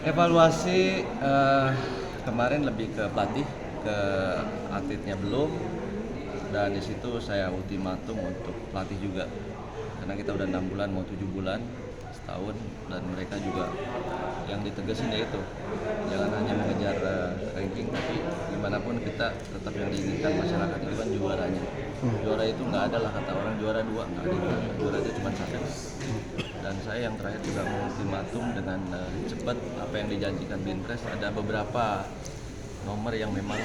Evaluasi kemarin lebih ke pelatih, ke atletnya belum, dan di situ saya ultimatum untuk pelatih juga, karena kita udah 6 bulan mau 7 bulan, setahun, dan mereka juga yang ditegesin ya itu, jangan hanya mengejar ranking, tapi gimana pun kita tetap yang diinginkan masyarakat itu kan juaranya. Juara itu nggak ada lah kata orang juara dua, nggak ada, juara itu cuma satu. Dan saya yang terakhir juga mengultimatum dengan cepat apa yang dijanjikan Binpres. Ada beberapa nomor yang memang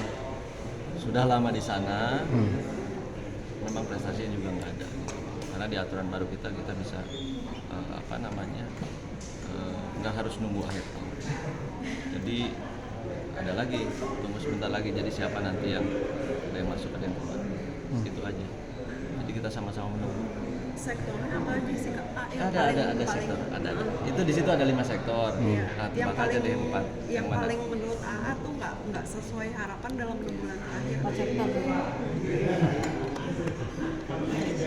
sudah lama di sana, memang prestasinya juga nggak ada gitu. Karena di aturan baru kita bisa nggak harus nunggu akhir tahun. Jadi ada lagi, tunggu sebentar lagi, jadi siapa nanti yang ada yang masuk, ada yang keluar, itu aja. Jadi kita sama-sama menunggu. Sektornya apa aja sih Kak? Ada sektor, ada. Itu di situ ada 5 sektor. Nah, Yang maka aja paling, deh 4. yang mana? paling menurut AA tuh nggak sesuai harapan dalam 6 bulan terakhir. sektor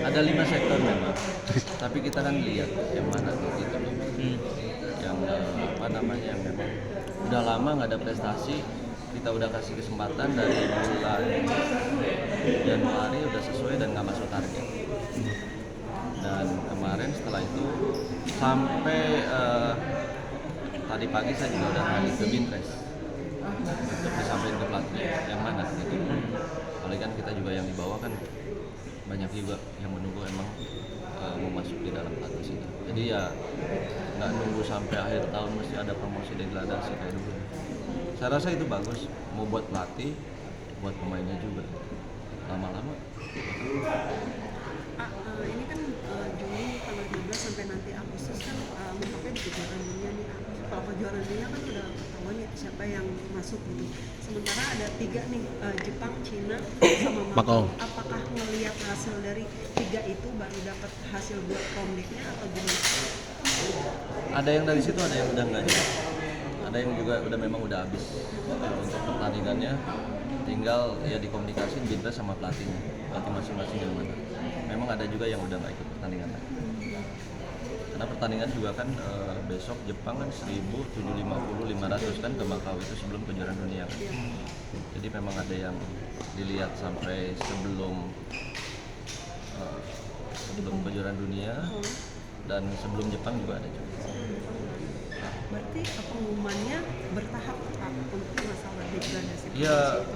Ada 5 sektor memang. Tapi kita kan lihat yang mana tuh gitu loh. Yang yang memang udah lama nggak ada prestasi, kita udah kasih kesempatan dari bulan Januari udah sesuai dan nggak masuk target. Dan kemarin setelah itu sampai tadi pagi saya juga udah nanya ke Binpres untuk disampaikan ke pelatih yang mana gitu. Apalagi kan kita juga yang di bawah kan banyak juga yang menunggu emang mau masuk di dalam pelatnas itu. Jadi ya nggak nunggu sampai akhir tahun mesti ada promosi degradasi kayak dulu. Saya rasa itu bagus, mau buat pelatih, buat pemainnya juga. Lama-lama Ini kan Juni tanggal 12 sampai nanti Agustus kan mencapai di kejuaraan dunia nih. Kalau kejuaraan dunia kan udah ketahuan ya siapa yang masuk gitu. Sementara ada 3 nih, Jepang, Cina, sama Macau. Apakah melihat hasil dari 3 itu baru dapat hasil buat komdiknya atau gimana? ada yang dari situ, ada yang udah nggak juga. Ada yang juga udah memang udah habis untuk pertandingannya. Tinggal ya dikomunikasiin Binpres sama pelatih masing-masing yang mana. Memang ada juga yang udah nggak ikut pertandingan lagi. Karena pertandingan juga kan besok Jepang kan 1.750-500 kan ke Macau itu sebelum kejuaraan dunia kan. Jadi memang ada yang dilihat sampai sebelum kejuaraan dunia dan sebelum Jepang juga ada juga. Berarti pengumumannya bertahap Pak, untuk masalah degradasi Ya itu?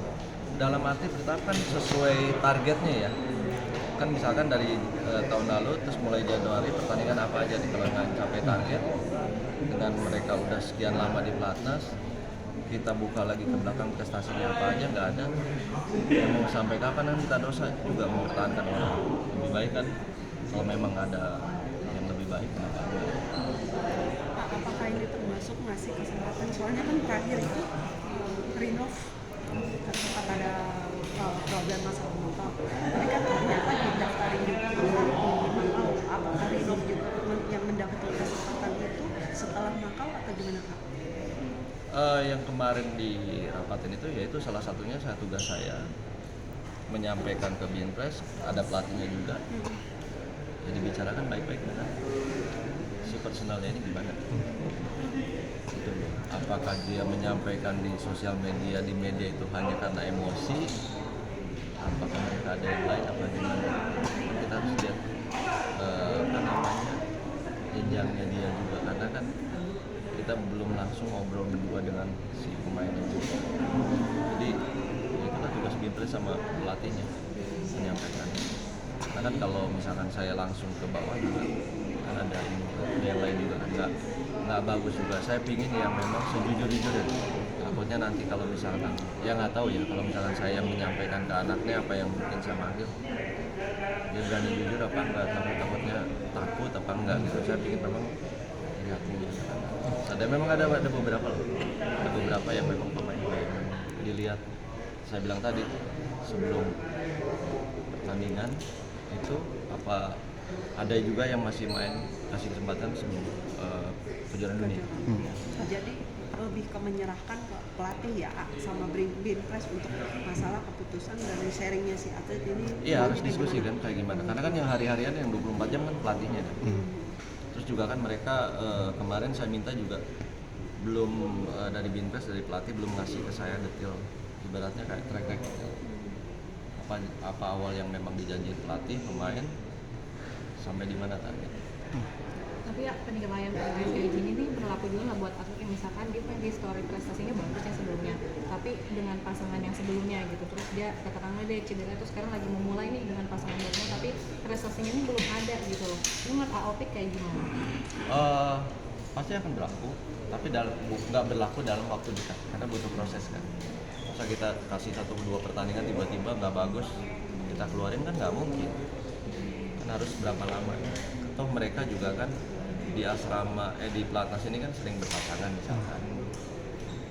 dalam arti ditetapkan sesuai targetnya ya. Kan misalkan dari tahun lalu terus mulai Januari pertandingan apa aja nih kalau nggak capai target, dengan mereka udah sekian lama di pelatnas, kita buka lagi ke belakang prestasinya apa aja nggak ada. Ya, mau sampai kapan kan kita dosa juga mempertahankan orang. Lebih baik kan kalau memang ada yang lebih baik kenapa enggak. Pak, apakah ini termasuk ngasih kesempatan? Soalnya kan terakhir itu Rinov sempat ada problem masalah mental. Tapi kan ternyata didaftarin juga Macau. Apakah Rinov juga yang mendapatkan kesempatan itu setelah Macau atau gimana Kak? Yang kemarin di rapatin itu yaitu salah satunya tugas saya menyampaikan ke Binpres, ada pelatihnya juga. Jadi bicarakan baik-baik dengan si personalnya ini gimana. Gitu. Apakah dia menyampaikan di sosial media, di media itu hanya karena emosi, apakah mereka ada yang lain apa gimana. Kita harus lihat jenjangnya dia juga, karena kan kita belum langsung ngobrol berdua dengan si pemainnya juga. Jadi itulah tugas Binpres sama pelatihnya menyampaikan. Karena kan kalau misalkan saya langsung ke bawah juga kan ada yang lain juga kan nggak bagus juga. Saya pingin yang memang sejujur-jujurnya. Takutnya nanti kalau misalkan ya nggak tahu ya, kalau misalkan saya yang menyampaikan ke anaknya apa yang mungkin saya manggil, dia berani jujur apa enggak, takutnya takut apa enggak gitu. Saya pingin memang hatinya. Ada memang ada beberapa loh. Ada beberapa yang memang pemain yang memang dilihat. Saya bilang tadi sebelum pertandingan itu apa ada juga yang masih main kasih kesempatan sebelum kejuaraan dunia. Jadi lebih ke menyerahkan ke pelatih ya sama Binpres untuk masalah keputusan dari sharingnya si atlet ini. Iya harus diskusi kan kayak gimana. Karena kan yang hari-harian yang 24 jam kan pelatihnya kan. Terus juga kan mereka kemarin saya minta juga belum dari Binpres, dari pelatih belum ngasih ke saya detail, ibaratnya kayak track record apa awal yang memang dijanjiin pelatih, pemain, sampai di mana target. Tapi ya penilaian kayak gini nih berlaku juga nggak buat atlet yang misalkan dia punya histori prestasinya bagus yang sebelumnya, tapi dengan pasangan yang sebelumnya gitu, terus dia katakanlah dia cedera terus sekarang lagi memulai nih dengan pasangan barunya tapi prestasinya ini belum ada gitu loh. Ini menurut AOP kayak gimana? Pasti akan berlaku, tapi nggak berlaku dalam waktu dekat karena butuh proses kan. Masa kita kasih 1-2 pertandingan tiba-tiba nggak bagus kita keluarin kan nggak mungkin, kan harus berapa lama. Toh mereka juga kan di asrama di pelatnas ini kan sering berpasangan misalkan,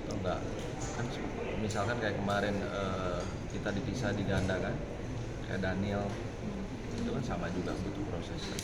atau enggak kan misalkan kayak kemarin kita dipisah di ganda kan, kayak Daniel itu kan sama juga butuh proses kan.